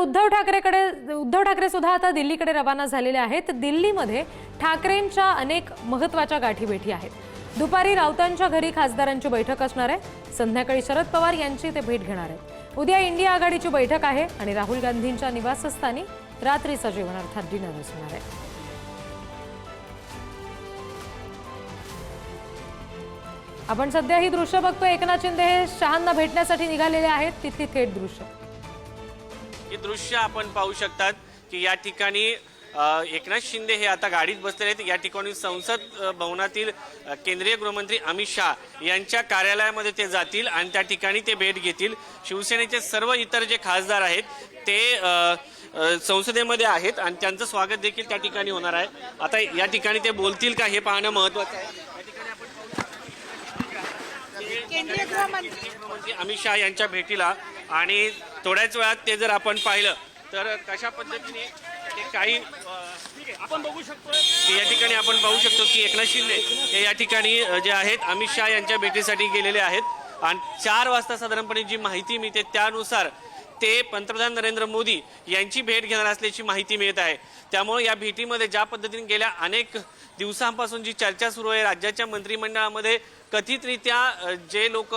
उद्धव ठाकरे सुद्धा आता दिल्लीकडे रवाना झालेले आहेत। दिल्लीमध्ये ठाकरेंच्या अनेक महत्त्वाच्या गाठीभेटी आहेत। दुपारी राऊतांच्या घरी खासदारांची बैठक असणार आहे। संध्याकाळी शरद पवार यांची ते भेट घेणार आहेत। उद्या इंडिया आघाडीची बैठक आहे आणि राहुल गांधींच्या निवासस्थानी रात्रीचं जेवण अर्थात डिनर असणार आहे। आपण सध्या ही दृश्य बघतोय। एकनाथ शिंदे हे शहांना भेटण्यासाठी निघालेले आहेत। तिथली थेट दृश्य हे दृश्य आपण पाहू शकतात की या ठिकाणी एकनाथ शिंदे हे आता गाडीत बसलेले आहेत। या ठिकाणी संसद भवनातील केंद्रीय गृहमंत्री अमित शाह यांच्या कार्यालयामध्ये ते जातील आणि त्या ठिकाणी ते भेट घेतील। शिवसेनेचे सर्व इतर जे खासदार आहेत ते संसदेमध्ये आहेत आणि त्यांचं स्वागत देखील त्या ठिकाणी होणार आहे। आता या ठिकाणी ते बोलतील का हे पाहणं महत्त्वाचं आहे। केंद्रीय गृहमंत्री अमित शाह यांच्या भेटीला आणि थोड्याच वेळात ते जर आपण पाहिलं तर कशा पद्धतीने ते काही आपण बघू शकतो की या ठिकाणी आपण पाहू शकतो की एकनाथ शिंदे हे या ठिकाणी जे आहेत अमित शाह यांच्या भेटीसाठी गेलेले आहेत आणि 4 वाजता साधारणपणे जी माहिती मिळते त्यानुसार ते पंतप्रधान नरेंद्र मोदी यांची भेट घेणार असल्याची माहिती मिळत आहे। त्यामुळे या भेटीमध्ये ज्या पद्धतीने गेल्या अनेक दिवसांपासून जी चर्चा सुरू आहे राज्याच्या मंत्रिमंडळामध्ये कथितरित्या जे लोक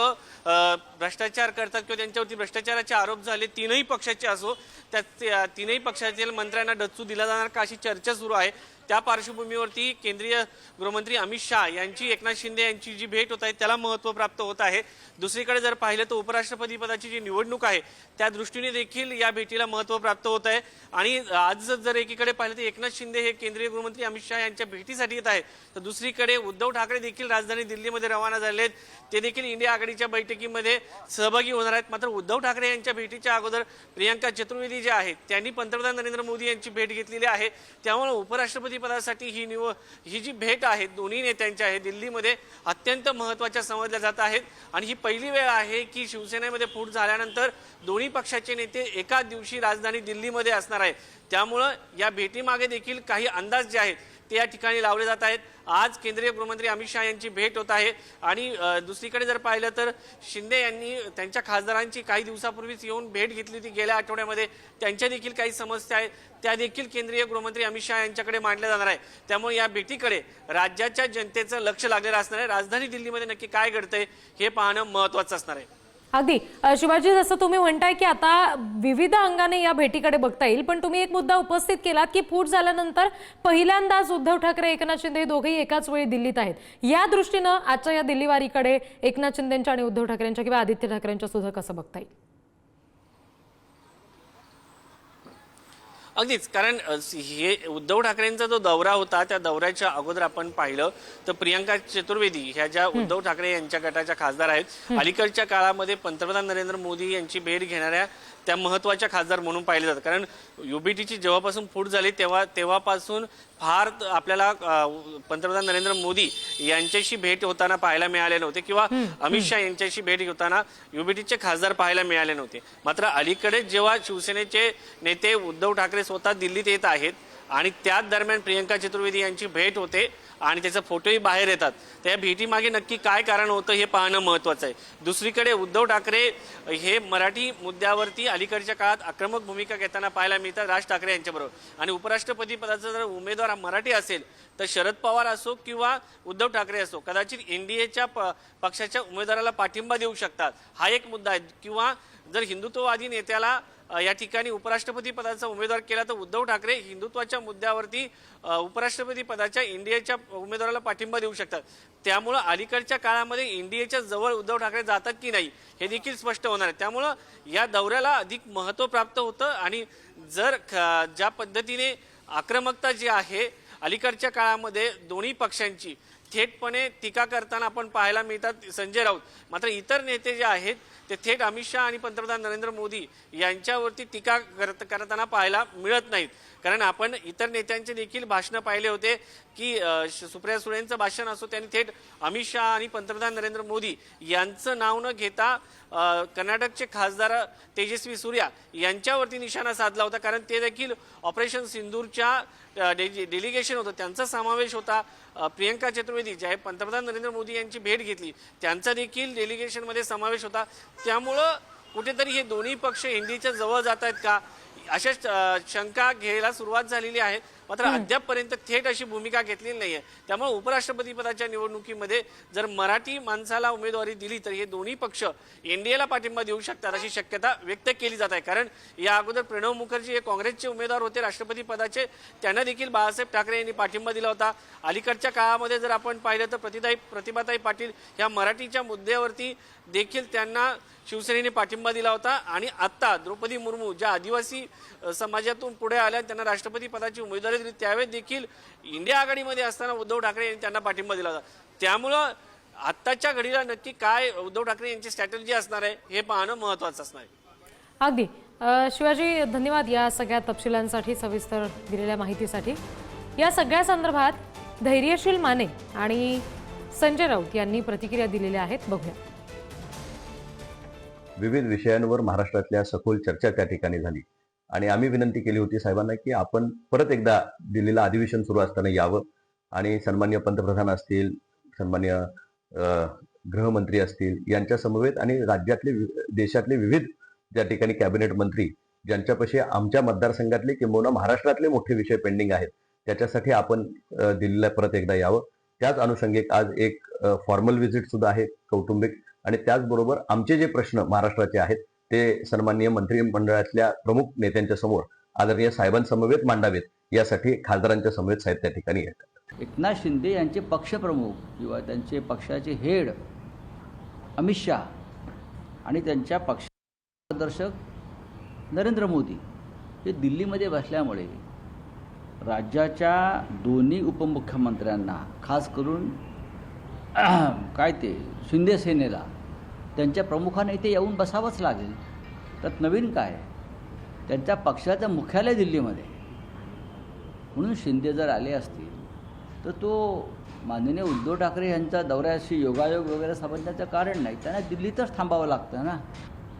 भ्रष्टाचार करतात किंवा त्यांच्यावरती भ्रष्टाचाराचे आरोप झाले तीनही पक्षाचे असो त्या तीनही पक्षातील मंत्र्यांना डच्चू दिला जाणार का अशी चर्चा सुरू आहे। त्या पार्श्वभूमीवरती केंद्रीय गृहमंत्री अमित शाह यांची एकनाथ शिंदे यांची जी भेट होत आहे त्याला महत्त्व प्राप्त होत आहे। दुसरीकडे जर पाहिलं तर उपराष्ट्रपती पदाची जी निवडणूक आहे त्या दृष्टीने देखील या भेटीला महत्त्व प्राप्त होत आहे। आणि आज जर एकीकडे पाहिलं तर एकनाथ शिंदे हे केंद्रीय गृहमंत्री अमित शाह यांच्या भेटीसाठी येत आहे तर दुसरीकडे उद्धव ठाकरे देखील राजधानी दिल्लीमध्ये रवाना झाले आहेत। ते देखील इंडिया आघाडीच्या बैठकीमध्ये सहभागी होणार आहेत। मात्र उद्धव ठाकरे यांच्या भेटीच्या अगोदर प्रियंका चतुर्वेदी जे आहेत त्यांनी पंतप्रधान नरेंद्र मोदी यांची भेट घेतलेली आहे। त्यामुळे उपराष्ट्रपती पदासाठी ही जी भेट आहे दोन्ही नेत्यांची आहे दिल्लीमध्ये अत्यंत महत्त्वाच्या समजल्या जात आहेत आणि ही पहिली वेळ आहे की शिवसेनेमध्ये फूट झाल्यानंतर दोन्ही पक्षाचे नेते एका दिवशी राजधानी दिल्लीमध्ये असणार आहे। त्यामुळे या भेटीमागे देखील काही अंदाज जे आहेत ते या ठिकाणी लावले जात आहेत। आज केंद्रीय गृहमंत्री अमित शाह यांची भेट होत आहे आणि दुसरीकडे जर पाहिलं तर शिंदे यांनी त्यांच्या खासदारांची काही दिवसापूर्वीच येऊन भेट घेतली होती गेल्या आठवड्यामध्ये। त्यांच्या देखील काही समस्या आहेत त्या देखील केंद्रीय गृहमंत्री अमित शाह यांच्याकडे मांडल्या जाणार आहे। त्यामुळे या भेटीकडे राज्याच्या जनतेचं लक्ष लागलेलं असणार आहे। राजधानी दिल्लीमध्ये नक्की काय घडतंय हे पाहणं महत्त्वाचं असणार आहे। अगदी शिवाजी, जसं तुम्ही म्हणताय की आता विविध अंगाने या भेटीकडे बघता येईल, पण तुम्ही एक मुद्दा उपस्थित केलात की फूट झाल्यानंतर पहिल्यांदाच उद्धव ठाकरे एकनाथ शिंदे दोघेही एकाच वेळी दिल्लीत आहेत। या दृष्टीनं आजच्या या दिल्लीवारीकडे एकनाथ शिंदेंच्या आणि उद्धव ठाकरेंच्या किंवा आदित्य ठाकरेंच्या सुद्धा कसं बघता येईल? अगदीच, कारण हे उद्धव ठाकरेंचा जो दौरा होता त्या दौऱ्याच्या अगोदर आपण पाहिलं तर प्रियंका चतुर्वेदी ह्या ज्या उद्धव ठाकरे यांच्या गटाच्या खासदार आहेत अलीकडच्या काळामध्ये पंतप्रधान नरेंद्र मोदी यांची भेट घेणाऱ्या त्या महत्त्वाच्या खासदार म्हणून पाहिले जातात। कारण युबीटीची जेव्हापासून फूट झाली तेव्हापासून फार आपल्याला पंतप्रधान नरेंद्र मोदी यांच्याशी भेट होताना पाहायला मिळाले नव्हते किंवा अमित शाह यांच्याशी भेट होताना युबीटीचे खासदार पाहायला मिळाले नव्हते। मात्र अलीकडे जेव्हा शिवसेनेचे नेते उद्धव ठाकरे स्वतः दिल्लीत येत आहेत आणि त्याच दरम्यान प्रियंका चतुर्वेदी यांची भेट होते आणि त्याचे फोटोही बाहेर येतात, त्या भेटीमागे नक्की काय कारण होतं हे पाहणं महत्त्वाचं आहे। दुसरीकडे उद्धव ठाकरे हे मराठी मुद्द्यावरती अलीकडच्या काळात आक्रमक भूमिका घेताना पाहायला मिळतात राज ठाकरे यांच्याबरोबर। आणि उपराष्ट्रपती पदाचा जर उमेदवार मराठी असेल तर शरद पवार असो किंवा उद्धव ठाकरे असो कदाचित एनडीएच्या पक्षाच्या उमेदवाराला पाठिंबा देऊ शकतात, हा एक मुद्दा आहे। किंवा जर हिंदुत्ववादी नेत्याला या ठिकाणी उपराष्ट्रपती पदाचा उमेदवार केला तर उद्धव ठाकरे हिंदुत्वाच्या मुद्द्यावरती उपराष्ट्रपती पदाच्या एनडीएच्या उमेदवाराला पाठिंबा देऊ शकतात। त्यामुळे अलीकडच्या काळामध्ये एनडीएच्या जवळ उद्धव ठाकरे जातात की नाही हे देखील स्पष्ट होणार आहे। त्यामुळे या दौऱ्याला अधिक महत्त्व प्राप्त होतं आणि जर ज्या पद्धतीने आक्रमकता जी आहे अलीकडच्या काळामध्ये दोन्ही पक्षांची थेटपणे टीका करताना आपण पाहायला मिळतात संजय राऊत, मात्र इतर नेते जे आहेत ते थेट अमित शाह आणि पंतप्रधान नरेंद्र मोदी यांच्यावरती टीका करताना पाहायला मिळत नाहीत। कारण आपण इतर नेत्यांचे देखील भाषणं पाहिले होते की सुप्रिया सुळेंचं भाषण असो त्यांनी थेट अमित शाह आणि पंतप्रधान नरेंद्र मोदी यांचं नाव न घेता कर्नाटकचे खासदार तेजस्वी सूर्या यांच्यावरती निशाणा साधला होता। कारण ते देखील ऑपरेशन सिंदूरच्या डेलिगेशन होतं त्यांचा समावेश होता। प्रियंका चतुर्वेदी ज्या पंतप्रधान नरेंद्र मोदी यांची भेट घेतली त्यांचा देखील डेलिगेशनमध्ये समावेश होता। त्यामुळं कुठेतरी हे दोन्ही पक्ष एनडीएच्या जवळ जात आहेत का अशा शंका घ्यायला सुरुवात झालेली आहे, मात्र अद्यापपर्यंत थेट अशी भूमिका घेतलेली नाहीये. त्यामुळे उपराष्ट्रपती पदाच्या निवडणुकीमध्ये जर मराठी माणसाला उमेदवारी दिली तर हे दोन्ही पक्ष एनडीएला पाठिंबा देऊ शकतात अशी शक्यता व्यक्त केली जात आहे. कारण या अगोदर प्रणव मुखर्जी हे काँग्रेसचे उमेदवार होते राष्ट्रपती पदाचे, त्यांना देखील बाळासाहेब ठाकरे यांनी पाठिंबा दिला होता. अलीकडच्या काळामध्ये जर आपण पाहिलं तर प्रतिभाताई पाटील या मराठीच्या मुद्द्यावरती देखील त्यांना शिवसेनेने पाठिंबा दिला होता. आणि आता द्रौपदी मुर्मू ज्या आदिवासी समाजातून पुढे आल्या, त्यांना राष्ट्रपती पदाची उमेदवारी दिली, त्यावेळेस देखील इंडिया आघाडीमध्ये असताना उद्धव ठाकरे यांनी त्यांना पाठिंबा दिला होता. त्यामुळं आत्ताच्या घडीला नक्की काय उद्धव ठाकरे यांची स्ट्रॅटेजी असणार आहे हे पाहणं महत्त्वाचं असणार आहे. अगदी शिवाजी, धन्यवाद या सगळ्या तपशिलांसाठी, सविस्तर दिलेल्या माहितीसाठी. या सगळ्या संदर्भात धैर्यशील माने आणि संजय राऊत यांनी प्रतिक्रिया दिलेल्या आहेत, बघूया. विविध विषयांवर महाराष्ट्रातल्या सखोल चर्चा त्या ठिकाणी झाली आणि आम्ही विनंती केली होती साहेबांना की आपण परत एकदा दिल्लीला अधिवेशन सुरू असताना यावं आणि सन्मान्य पंतप्रधान असतील, सन्मान्य गृहमंत्री असतील यांच्या समवेत आणि राज्यातले देशातले विविध ज्या ठिकाणी कॅबिनेट मंत्री ज्यांच्यापाशी आमच्या मतदारसंघातले किंबहुना महाराष्ट्रातले मोठे विषय पेंडिंग आहेत त्याच्यासाठी आपण दिल्लीला परत एकदा यावं. त्याच अनुषंगिक आज एक फॉर्मल व्हिजिट सुद्धा आहे कौटुंबिक, आणि त्याचबरोबर आमचे जे प्रश्न महाराष्ट्राचे आहेत ते सन्माननीय मंत्रिमंडळातल्या प्रमुख नेत्यांच्या समोर आदरणीय साहेबांसमवेत मांडावेत यासाठी खासदारांच्या समवेत साहेब त्या ठिकाणी येतात. एकनाथ शिंदे यांचे पक्षप्रमुख किंवा त्यांचे पक्षाचे हेड अमित शहा आणि त्यांच्या पक्षदर्शक नरेंद्र मोदी हे दिल्लीमध्ये बसल्यामुळे राज्याच्या दोन्ही उपमुख्यमंत्र्यांना, खास करून काय ते शिंदे सेनेला त्यांच्या प्रमुखांना इथे येऊन बसावंच लागेल. त्यात नवीन काय, त्यांच्या पक्षाचं मुख्यालय दिल्लीमध्ये, म्हणून शिंदे जर आले असतील तर तो माननीय उद्धव ठाकरे यांच्या दौऱ्याशी योगायोग वगैरे समजण्याचं कारण नाही, त्यांना दिल्लीतच थांबावं लागतं ना.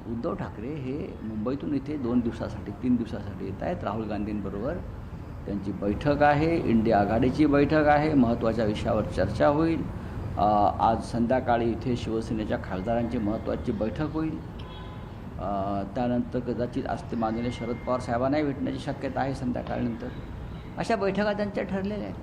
उद्धव ठाकरे हे मुंबईतून इथे 2 दिवसासाठी 3 दिवसासाठी येत आहेत. राहुल गांधींबरोबर त्यांची बैठक आहे, इंडिया आघाडीची बैठक आहे, महत्त्वाच्या विषयावर चर्चा होईल. आज संध्याकाळी इथे शिवसेनेच्या खासदारांची महत्त्वाची बैठक होईल. त्यानंतर कदाचित आज ते माननीय शरद पवार साहेबांनाही भेटण्याची शक्यता आहे संध्याकाळनंतर. अशा बैठका त्यांच्या ठरलेल्या आहेत.